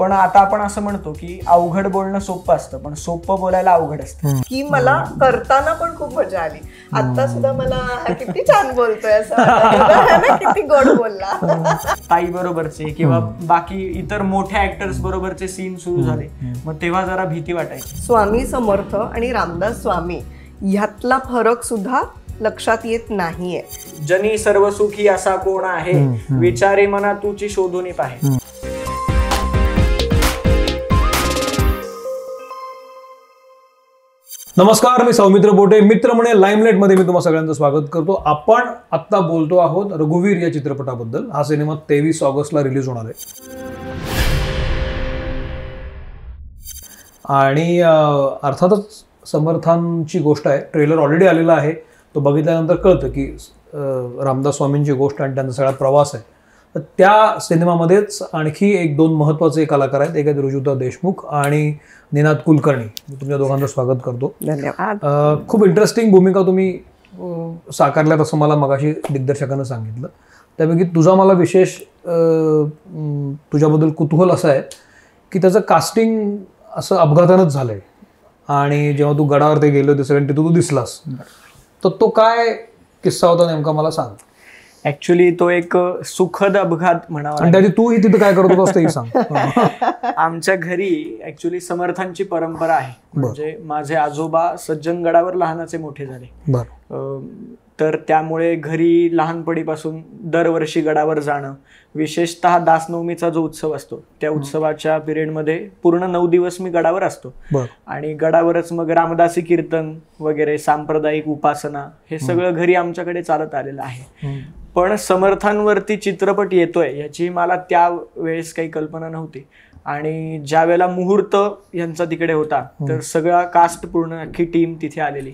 पण आता आपण असं म्हणतो की अवघड बोलणं सोपं असतं, पण सोपं बोलायला अवघड असतं. की मला करताना पण खूप मजा आली. आता सुद्धा मला किती छान बोलतोय असं वाटतं, किती गोड बोलला. ताई बरोबरचे किंवा बाकी इतर मोठ्या ऍक्टर्स बरोबरचे सीन सुरू झाले, मग तेव्हा जरा भीती वाटायची. स्वामी समर्थ आणि रामदास स्वामी ह्यातला फरक सुद्धा लक्षात येत नाहीये. जनी सर्वसुखी असा कोण आहे, विचारे मना तुची शोधून पाहे. नमस्कार, मी सौमित्र बोटे. मित्र म्हणे लाईमलाईट मध्ये मी तुम्हा सगळ्यांचं स्वागत करतो. आपण आत्ता बोलतो आहोत रघुवीर या चित्रपटाबद्दल. हा सिनेमा 23 ऑगस्टला रिलीज होणार आहे आणि अर्थातच समर्थांची गोष्ट आहे. ट्रेलर ऑलरेडी आलेला आहे. तो बघितल्यानंतर कळतं की रामदास स्वामींची गोष्ट आणि त्यांचा सगळा प्रवास आहे. तर त्या सिनेमामध्येच आणखी एक दोन महत्त्वाचे कलाकार आहेत. एक आहेत ऋजुता देशमुख आणि निनाद कुलकर्णी. मी तुमच्या दोघांचं स्वागत करतो. धन्यवाद. खूप इंटरेस्टिंग भूमिका तुम्ही साकारल्यात असं मला मगाशी दिग्दर्शकानं सांगितलं. त्यापैकी तुझा मला विशेष तुझ्याबद्दल कुतूहल असं आहे की त्याचं कास्टिंग असं अपघातानंच झालंय आणि जेव्हा तू गडावर ते गेलो ते सगळ्यांनी तिथं तू दिसलास, तर तो काय किस्सा होता नेमका मला सांग. ऍक्च्युली तो एक सुखद अपघात म्हणावा. आणि त्याची तू तू काय करत होतास तेही सांग. आमच्या घरी ऍक्च्युली समर्थांची परंपरा आहे. म्हणजे माझे आजोबा सज्जनगडावर लहानाचे मोठे झाले. तर त्यामुळे घरी लहानपणीपासून दरवर्षी गडावर जाणं, विशेषतः दासनवमीचा जो उत्सव असतो त्या उत्सवाच्या पिरियडमध्ये पूर्ण 9 दिवस मी गडावर असतो. आणि गडावरच मग रामदासी कीर्तन वगैरे, सांप्रदायिक उपासना, हे सगळं घरी आमच्याकडे चालत आलेलं आहे. पण समर्थांवरती चित्रपट येतोय याची मला त्यावेळेस काही कल्पना नव्हती. आणि ज्या वेळेला मुहूर्त यांचा तिकडे होता तर सगळा कास्ट पूर्ण अख्खी टीम तिथे आलेली.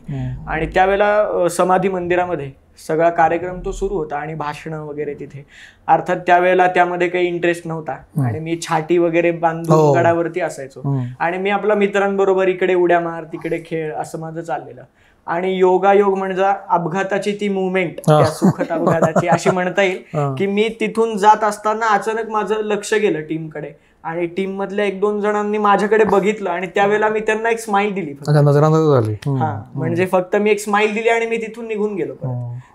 आणि त्यावेळेला समाधी मंदिरामध्ये सगळा कार्यक्रम तो सुरू होता आणि भाषणं वगैरे तिथे. अर्थात त्यावेळेला त्यामध्ये काही इंटरेस्ट नव्हता आणि मी छाटी वगैरे बांधून गडावरती असायचो आणि मी आपल्या मित्रांबरोबर इकडे उड्या मार तिकडे खेळ असं माझं चाललेलं. आणि योगायोग म्हणजे अपघाताची ती मुवमेंट, त्या सुखद अपघाताची अशी म्हणता येईल की मी तिथून जात असताना अचानक माझं लक्ष गेलं टीमकडे आणि टीम मधल्या 1-2 जणांनी माझ्याकडे बघितलं आणि त्यावेळेला मी त्यांना एक स्माइल दिली. म्हणजे फक्त मी एक स्माइल दिली आणि मी तिथून निघून गेलो.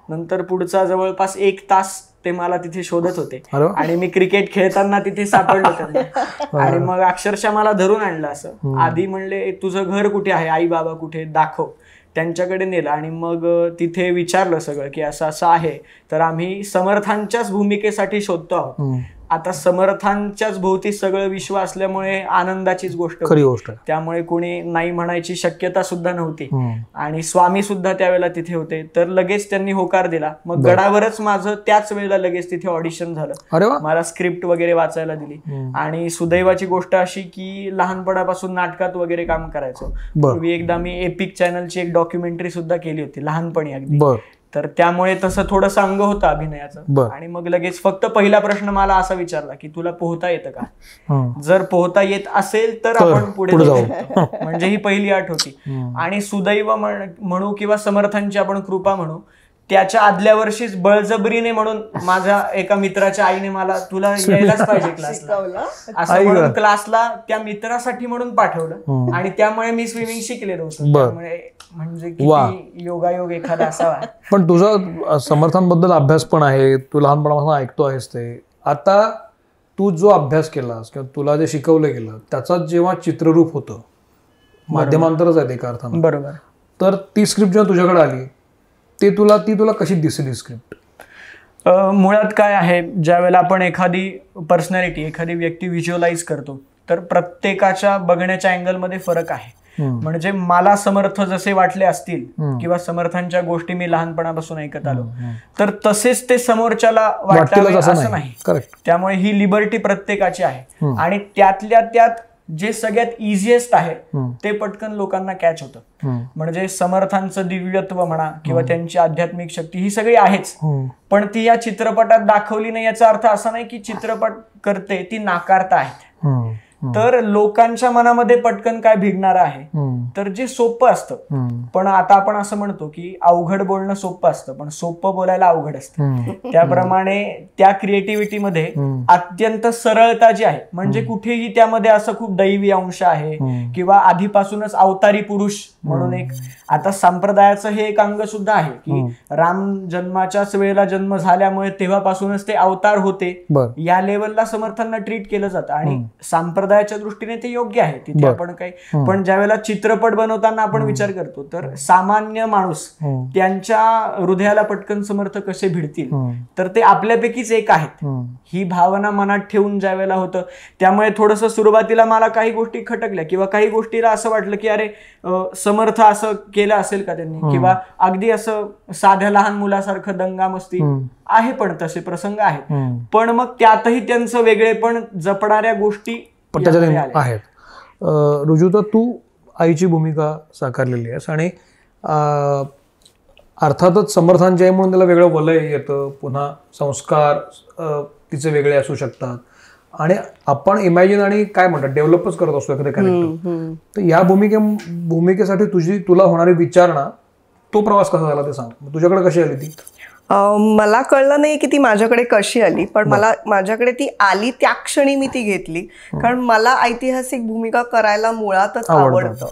नंतर पुढचा जवळपास 1 तास ते मला तिथे शोधत होते आणि मी क्रिकेट खेळताना तिथे सापडलो त्यांना. आणि मग अक्षरशः मला धरून आणलं. असं आधी म्हणले तुझं घर कुठे आहे, आई बाबा कुठे, दाखव. त्यांच्याकडे नेलं आणि मग तिथे विचारलं सगळं की असं असं आहे. तर आम्ही समर्थांच्याच भूमिकेसाठी शोधतो आहोत. आता समर्थांच्याच भोवती सगळं विश्व असल्यामुळे आनंदाचीच गोष्ट होती. त्यामुळे कोणी नाही म्हणायची शक्यता सुद्धा नव्हती. आणि स्वामी सुद्धा त्यावेळेला तिथे होते. तर लगेच त्यांनी होकार दिला. मग गडावरच माझं त्याच वेळेला लगेच तिथे ऑडिशन झालं. मला स्क्रिप्ट वगैरे वाचायला दिली. आणि सुदैवाची गोष्ट अशी की लहानपणापासून नाटकात वगैरे काम करायचो. पूर्वी एकदा मी एपिक चॅनलची एक डॉक्युमेंटरी सुद्धा केली होती लहानपणी अगदी. तर त्यामुळे तसं थोडंसं अंग होतं अभिनयाचं. आणि मग लगेच फक्त पहिला प्रश्न मला असा विचारला की तुला पोहता येतं का. जर पोहता येत असेल तर आपण पुढे जाऊ. म्हणजे ही पहिली अट होती. आणि सुदैव म्हणू किंवा समर्थांची आपण कृपा म्हणू, त्याच्या आदल्या वर्षीच बळजबरीने म्हणून माझ्या एका मित्राच्या आईने मला तुला यायलाच पाहिजे क्लासला असं म्हणून क्लासला त्या मित्रासाठी म्हणून पाठवलं. आणि त्यामुळे मी स्विमिंग शिकलेलो होतो. त्यामुळे म्हणजे किती योगायोग एखादा असावा. पण तुझा समर्थांबद्दल अभ्यास पण आहे, तू लहानपणापासून ऐकतो आहेस ते. आता तू जो अभ्यास केलास किंवा तुला जे शिकवलं गेलं त्याचं जेव्हा चित्ररूप होतं, माध्यमांतरच आहे एका अर्थानं, बरोबर, तर ती स्क्रिप्ट जेव्हा तुझ्याकडे आली ती तुला कशी दिसली स्क्रिप्ट? मुळात काय आहे, ज्या वेळेला आपण एखादी पर्सनॅलिटी, एखादी व्यक्ती व्हिज्युअलाइज करतो तर प्रत्येकाच्या बघण्याच्या अँगलमध्ये फरक आहे. म्हणजे मला समर्थ जसे वाटले असतील किंवा समर्थांच्या गोष्टी मी लहानपणापासून ऐकत आलो तर तसेच ते समोरच्याला वाटले असं नाही. त्यामुळे ही लिबर्टी प्रत्येकाची आहे. आणि त्यातल्या त्यात जे सगळ्यात इझिएस्ट आहे ते पटकन लोकांना कॅच होतं. म्हणजे समर्थांचं दिव्यत्व म्हणा किंवा त्यांची आध्यात्मिक शक्ती ही सगळी आहेच, पण ती या चित्रपटात दाखवली नाही. याचा अर्थ असा नाही की चित्रपट करते ती नाकारता आहेत. तर लोकांच्या मनामध्ये पटकन काय भिडणार आहे, तर जे सोपं असतं. पण आता आपण असं म्हणतो की अवघड बोलणं सोपं असतं, पण सोपं बोलायला अवघड असतं. त्याप्रमाणे त्या क्रिएटिव्हिटीमध्ये अत्यंत सरळता जी आहे, म्हणजे कुठेही त्यामध्ये असं खूप दैवी अंश आहे किंवा आधीपासूनच अवतारी पुरुष म्हणून एक, आता संप्रदायाचं हे एक अंग सुद्धा आहे की राम जन्माच्याच वेळेला जन्म झाल्यामुळे तेव्हापासूनच ते अवतार होते, या लेवलला समर्थांना ट्रीट केलं जातं आणि संप्रदायाच्या दृष्टीने ते योग्य आहे. तिथे आपण काही, पण ज्या वेळेला चित्रपट बनवताना आपण विचार करतो तर सामान्य माणूस त्यांच्या हृदयाला पटकन समर्थ कसे भिडतील, तर ते आपल्यापैकीच एक आहेत ही भावना मनात ठेवून ज्या वेळेला होतं. त्यामुळे थोडंसं सुरुवातीला मला काही गोष्टी खटकल्या किंवा काही गोष्टीला असं वाटलं की अरे समर्थ असं केलं असेल का त्यांनी, किंवा अगदी असं साध्या लहान मुलासारखं दंगा मस्ती आहे, पण तसे प्रसंग आहेत, पण मग त्यातही त्यांचं वेगळेपण जपणाऱ्या गोष्टी आहेत. रुजुता, तू आईची भूमिका साकारलेली आहेस आणि अर्थातच समर्थांची आई म्हणून त्याला वेगळं वलय येतं, पुन्हा संस्कार तिचे वेगळे असू शकतात आणि आपण इमॅजिन आणि काय म्हणतात डेव्हलपच करत असतो एखाद्या कॅरेक्टर. तर या भूमिकेसाठी तुला होणारी विचारणा, तो प्रवास कसा झाला ते सांग. तुझ्याकडे कशी आली ती? मला कळलं नाही की ती माझ्याकडे कशी आली, पण माझ्याकडे ती आली त्या क्षणी मी ती घेतली, कारण मला ऐतिहासिक भूमिका करायला मुळातच आवडतं.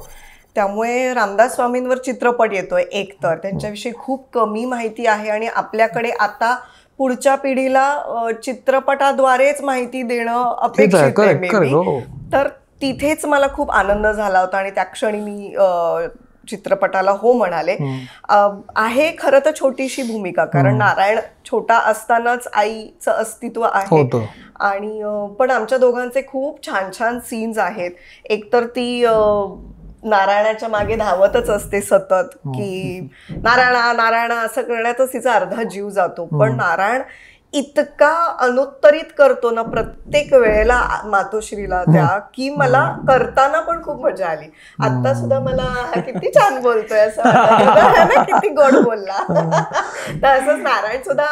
त्यामुळे रामदास स्वामींवर चित्रपट येतोय, एक तर त्यांच्याविषयी खूप कमी माहिती आहे आणि आपल्याकडे आता पुढच्या पिढीला चित्रपटाद्वारेच माहिती देणं अपेक्षित आहे. तर तिथेच मला खूप आनंद झाला होता आणि त्या क्षणी मी चित्रपटाला हो म्हणाले. आहे खरं तर छोटीशी भूमिका, कारण नारायण छोटा असतानाच आईचं अस्तित्व आहे आणि पण आमच्या दोघांचे खूप छान छान सीन्स आहेत. एकतर ती नारायणाच्या मागे धावतच असते सतत की नारायणा नारायणा असं करण्यातच तिचा अर्धा जीव जातो, पण नारायण इतका अनुत्तरित करतो ना प्रत्येक वेळेला मातोश्रीला त्या, की मला करताना पण खूप मजा आली. आता सुद्धा मला किती छान बोलतोय असं किती गोड बोलला. तर असंच नारायण सुद्धा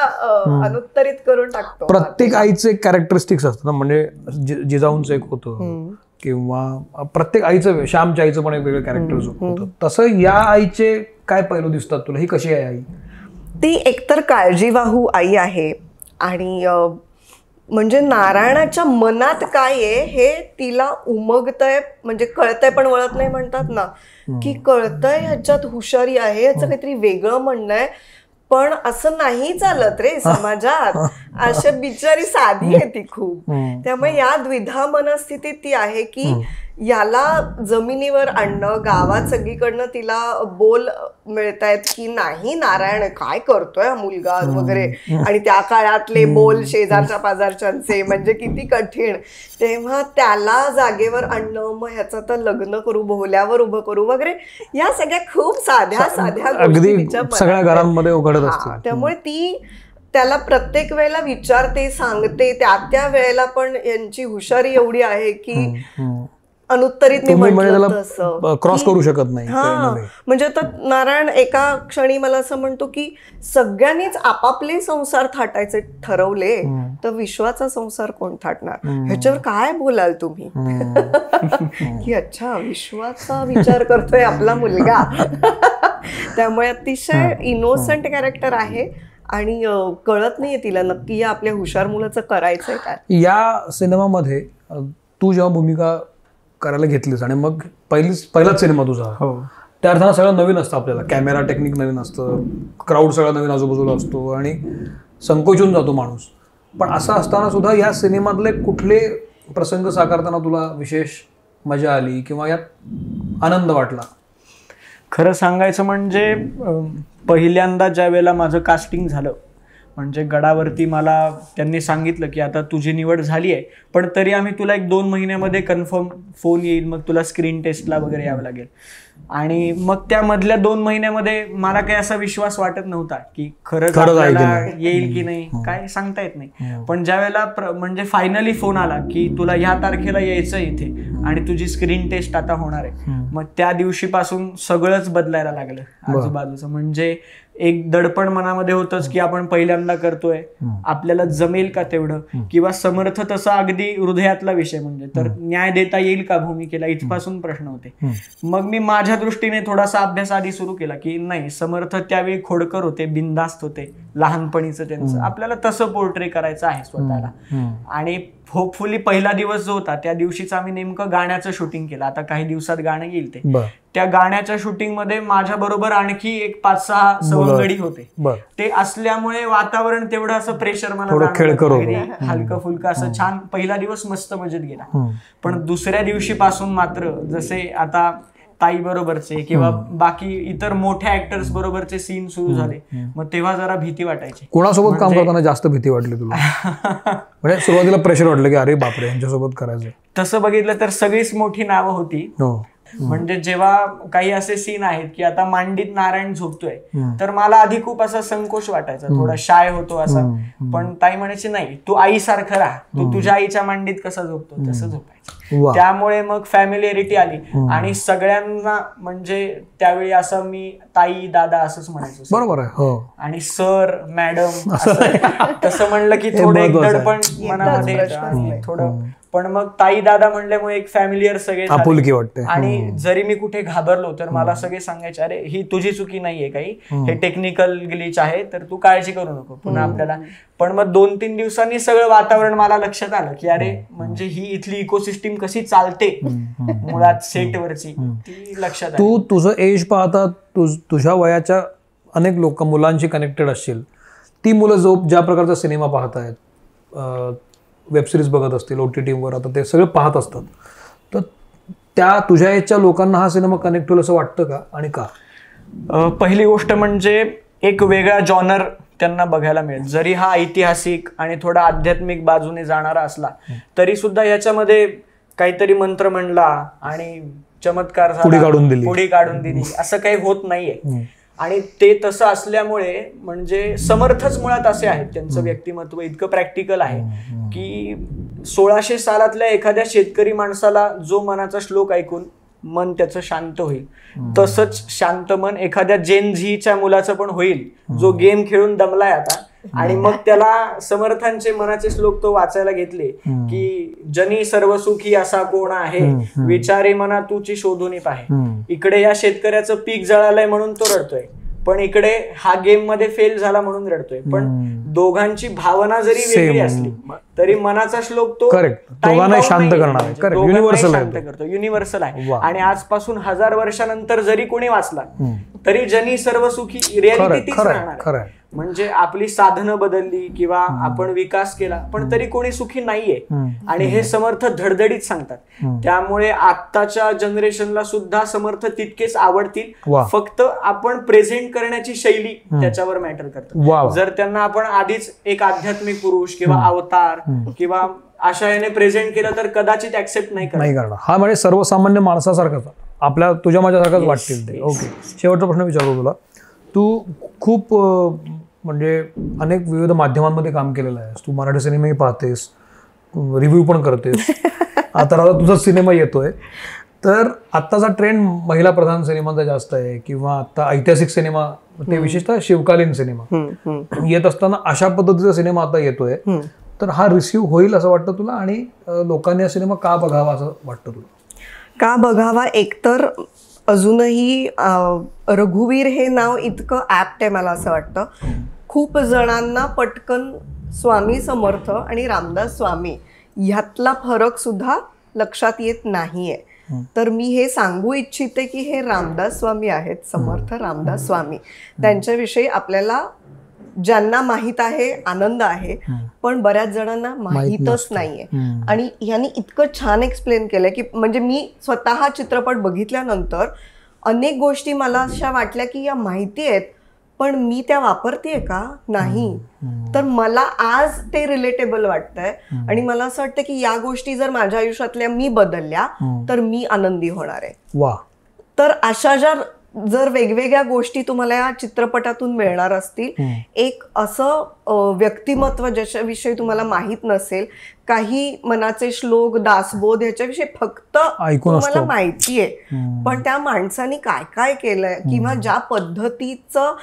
अनुत्तरित करून टाकतो. प्रत्येक आईचे कॅरेक्टरिस्टिक्स असतात ना, म्हणजे जिजाऊंचं एक होतं किंवा प्रत्येक आईचं, श्यामच्या आईचं पण एक वेगळं कॅरेक्टर होतं, तसं या आईचे काय पैलू दिसतात तुला? ही कशी आहे आई? ती एकतर काळजीवाहू आई आहे आणि म्हणजे नारायणाच्या मनात काय आहे हे तिला उमगतंय, म्हणजे कळतंय पण वळत नाही म्हणतात ना, की कळतंय ह्याच्यात हुशारी आहे, ह्याचं काहीतरी वेगळं म्हणणं आहे, पण असं नाही चालत रे समाजात, अशा बिचारी साधी आहे ती खूप. त्यामुळे या द्विधा मनस्थितीत ती आहे की याला जमिनीवर आणणं, गावात सगळीकडनं तिला बोल मिळतायत की नाही नारायण काय करतोय हा मुलगा वगैरे, आणि त्या काळातले बोल शेजारच्या पाजारच्यांचे म्हणजे किती कठीण. तेव्हा त्याला जागेवर आणणं, मग ह्याचं तर लग्न करू, बोहल्यावर उभं करू वगैरे, या सगळ्या खूप साध्या साध्या गोष्टी सगळ्या घरांमध्ये उघडत असतात. त्यामुळे ती त्याला प्रत्येक वेळेला विचारते, सांगते, त्या वेळेला पण यांची हुशारी एवढी आहे की अनुत्तरित क्रॉस करू शकत नाही. म्हणजे आता नारायण एका क्षणी मला असं म्हणतो की सगळ्यांनीच आपापले संसार थाटायचे ठरवले, तर विश्वाचा संसार कोण थाटणार, ह्याच्यावर काय बोलाल तुम्ही? की अच्छा विश्वाचा विचार करतोय आपला मुलगा. त्यामुळे अतिशय इनोसंट कॅरेक्टर आहे आणि कळत नाहीये तिला नक्की या आपल्या हुशार मुलाचं करायचंय काय. या सिनेमामध्ये तू जेव्हा भूमिका करायला घेतलीस आणि मग पहिलाच सिनेमा तुझा, त्या अर्थानं सगळं नवीन असतं, आपल्याला कॅमेरा टेक्निक नवीन असतं, क्राऊड सगळं नवीन आजूबाजूला असतो आणि संकोचून जातो माणूस. पण असं असताना सुद्धा या सिनेमातले कुठले प्रसंग साकारताना तुला विशेष मजा आली किंवा यात आनंद वाटला? खरं सांगायचं म्हणजे पहिल्यांदा ज्या वेळेला माझं कास्टिंग झालं, म्हणजे गडावरती मला त्यांनी सांगितलं की आता तुझी निवड झाली आहे, पण तरी आम्ही तुला 1-2 महिन्यामध्ये कन्फर्म फोन येईल, मग तुला स्क्रीन टेस्टला वगैरे यावं लागेल. आणि मग त्या मधल्या 2 महिन्यामध्ये मला काही असा विश्वास वाटत नव्हता की खरंच येईल की नाही, काय सांगता येत नाही. पण ज्या वेळेला म्हणजे फायनली फोन आला की तुला ह्या तारखेला यायचं इथे आणि तुझी स्क्रीन टेस्ट आता होणार आहे, मग त्या दिवशीपासून सगळंच बदलायला लागलं आजूबाजूचं. म्हणजे एक दडपण मनामध्ये होतच की आपण पहिल्यांदा करतोय, आपल्याला जमेल का तेवढं, किंवा समर्थ तसा अगदी हृदयातला विषय म्हणजे तर न्याय देता येईल का भूमिकेला, इथपासून प्रश्न होते. मग मी माझ्या दृष्टीने थोडासा अभ्यास आधी सुरू केला की नाही, समर्थ त्यावेळी खोडकर होते, बिनधास्त होते, लहानपणीचं त्यांचं, आपल्याला तसं पोर्ट्रे करायचं आहे स्वतःला. आणि होपफुली पहिला दिवस जो होता त्या दिवशीच आम्ही नेमकं गाण्याचं शूटिंग केलं. आता काही दिवसात गाणं येईल ते. त्या गाण्याच्या शूटिंग मध्ये माझ्या बरोबर आणखी एक 5-6 सवंगडी होते. ते असल्यामुळे वातावरण तेवढं असं प्रेशर मला हलकं फुलकं असं छान पहिला दिवस मस्त मजेत गेला. पण दुसऱ्या दिवशीपासून मात्र जसे आता ताई बरोबरचे किंवा बाकी इतर मोठ्या ऍक्टर्स बरोबरचे सीन सुरू झाले, मग तेव्हा जरा भीती वाटायची. कोणासोबत काम करताना जास्त भीती वाटली तुला? म्हणजे सुरुवातीला प्रेशर वाटलं की अरे बापरे यांच्यासोबत करायचं? तसं बघितलं तर सगळीच मोठी नावं होती. म्हणजे जेव्हा काही असे सीन आहेत की आता मांडीत नारायण झोपतोय, तर मला आधी खूप असा संकोच वाटायचा, थोडा शाय होतो असा. पण ताई म्हणायची नाही, तू आईसारखं राहा, तू तुझ्या आईच्या मांडीत कसं झोपतो तसं झोपायचं. त्यामुळे मग फॅमिलिअरिटी आली आणि सगळ्यांना म्हणजे त्यावेळी असं मी ताई दादा असंच म्हणायचो. बरोबर आहे. आणि सर मॅडम तसं म्हणलं की थोडं एक दडपण मनामध्ये थोडं. पण मग ताई दादा म्हणल्यामुळे एक फॅमिलियर सगळे आपुलकी वाटते. आणि जरी मी कुठे घाबरलो तर मला सगळे सांगायचे, अरे ही तुझी चुकी नाहीये काही, हे टेक्निकल ग्लिच आहे, तर तू काळजी करू नको पुन्हा आपल्याला. पण मग 2-3 दिवसांनी सगळं वातावरण मला लक्षात आलं की अरे म्हणजे ही इथली इकोसिस्टीम कशी चालते मुळात सेटवरची, ती लक्षात आली. तू तुझं एज पाहता तुझ्या वयाच्या अनेक लोक मुलांशी कनेक्टेड असशील. ती मुलं ज्या प्रकारचा सिनेमा पाहतायत, वेबसिरीज बघत असतील OTTवर, आता ते सगळं पाहत असतात, तर त्या तुझ्या एजच्या लोकांना हा सिनेमा कनेक्ट होईल असं वाटतं का, आणि का? पहिली गोष्ट म्हणजे एक वेगळा जॉनर त्यांना बघायला मिळेल. जरी हा ऐतिहासिक आणि थोडा आध्यात्मिक बाजूने जाणारा असला तरी सुद्धा याच्यामध्ये काहीतरी मंत्र म्हणला आणि चमत्कार झाला, पुढी काढून दिली, असं काही होत नाहीये. आणि ते तसं असल्यामुळे म्हणजे समर्थच मुळात असे आहेत, त्यांचं व्यक्तिमत्व इतकं प्रॅक्टिकल आहे की 1600 सालातल्या एखाद्या शेतकरी माणसाला जो मनाचा श्लोक ऐकून मन त्याचं शांत होईल, तसंच शांत मन एखाद्या जेन झीच्या मुलाचं पण होईल, जो गेम खेळून दमलाय आता. आणि मग त्याला समर्थांचे मनाचे श्लोक तो वाचायला घेतले की जनी सर्वसुखी असा कोण आहे, विचारे मना तुची शोधून पाहे. इकडे या शेतकऱ्याचं पीक जळालंय म्हणून तो रडतोय, पण इकडे हा गेम मध्ये फेल झाला म्हणून रडतोय. पण दोघांची भावना जरी वेगळी असली तरी मनाचा श्लोक तो शांत करणार, युनिव्हर्सल आहे. आणि आजपासून 1000 वर्षानंतर जरी कोणी वाचला तरी जनी सर्वसुखी रियालिटी तीच राहणार. म्हणजे आपली साधनं बदलली किंवा आपण विकास केला पण तरी कोणी सुखी नाहीये. आणि हे समर्थ धडधडीत सांगतात. त्यामुळे आत्ताच्या जनरेशनला सुद्धा समर्थ तितकेच आवडतील, फक्त आपण प्रेझेंट करण्याची शैली त्याच्यावर मॅटर करते. जर त्यांना आपण आधीच एक आध्यात्मिक पुरुष किंवा अवतार किंवा अशा याने प्रेझेंट केलं तर कदाचित ऍक्सेप्ट नाही करणार. हा म्हणजे सर्वसामान्य माणसासारखाच, आपल्या तुझ्या माझ्यासारखाच वाटतील ते. ओके, शेवटचा प्रश्न विचारतो तुला. तू खूप म्हणजे अनेक विविध माध्यमांमध्ये काम केलेलं आहेस, तू मराठी सिनेमाही पाहतेस, रिव्ह्यू पण करतेस, आता तुझा सिनेमा येतोय. तर आत्ताचा ट्रेंड महिला प्रधान सिनेमांचा जास्त आहे किंवा आता ऐतिहासिक सिनेमा, ते विशेषतः शिवकालीन सिनेमा येत असताना अशा पद्धतीचा सिनेमा आता येतोय, तर हा रिसीव्ह होईल असं वाटतं तुला? आणि लोकांनी हा सिनेमा का बघावा असं वाटतं तुला? का बघावा, एकतर अजूनही रघुवीर हे नाव इतकं ॲप्ट आहे मला असं वाटतं. खूप जणांना पटकन स्वामी समर्थ आणि रामदास स्वामी ह्यातला फरक सुद्धा लक्षात येत नाहीये. तर मी हे सांगू इच्छिते की हे रामदास स्वामी आहेत, समर्थ रामदास स्वामी. त्यांच्याविषयी आपल्याला ज्यांना माहीत आहे आनंद आहे, पण बऱ्याच जणांना माहीतच नाहीये. आणि ह्यांनी इतकं छान एक्सप्लेन केलंय की म्हणजे मी स्वतः चित्रपट बघितल्यानंतर अनेक गोष्टी मला अशा वाटल्या की या माहिती आहेत पण मी त्या वापरतेय का नाही. तर मला आज ते रिलेटेबल वाटतंय आणि मला असं वाटतं की या गोष्टी जर माझ्या आयुष्यातल्या मी बदलल्या तर मी आनंदी होणार आहे. वा. तर अशा जर वेगवेगळ्या गोष्टी तुम्हाला या चित्रपटातून मिळणार असतील, एक असं व्यक्तिमत्व ज्याच्याविषयी तुम्हाला माहीत नसेल काही मनाचे श्लोक, दासबोध ह्याच्याविषयी फक्त मला माहितीये, पण त्या माणसाने काय काय केलंय किंवा ज्या पद्धतीचं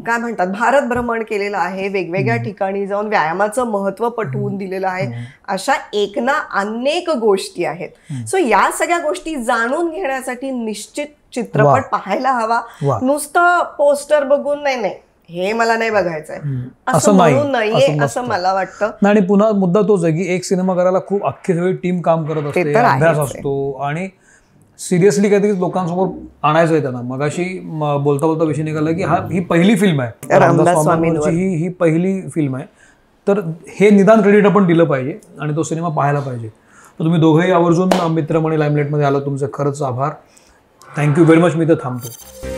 काय म्हणतात भारत भ्रमण केलेलं आहे, वेगवेगळ्या ठिकाणी जाऊन व्यायामाचं महत्व पटवून दिलेलं आहे, अशा एक ना अनेक गोष्टी आहेत. सो या सगळ्या गोष्टी जाणून घेण्यासाठी निश्चित चित्रपट पाहायला हवा. नुसतं पोस्टर बघून नाही हे मला नाही बघायचंय असं म्हणून नाहीये असं मला वाटतं. आणि पुन्हा मुद्दा तोच आहे की एक सिनेमा करायला खूप अख्खी सगळी टीम काम करत असते, अभ्यास असतो आणि सिरियसली काहीतरी लोकांसमोर आणायचं आहे त्यांना. मगाशी बोलता बोलता विषय निघाला की ही पहिली फिल्म आहे रामदास स्वामींची, ही पहिली फिल्म आहे, तर हे निदान क्रेडिट आपण दिलं पाहिजे आणि तो सिनेमा पाहायला पाहिजे. तर तुम्ही दोघंही आवर्जून मित्रमणी लाईमलाईटमध्ये आला, तुमचे खरंच आभार. Thank you very much. मी तर थांबतो.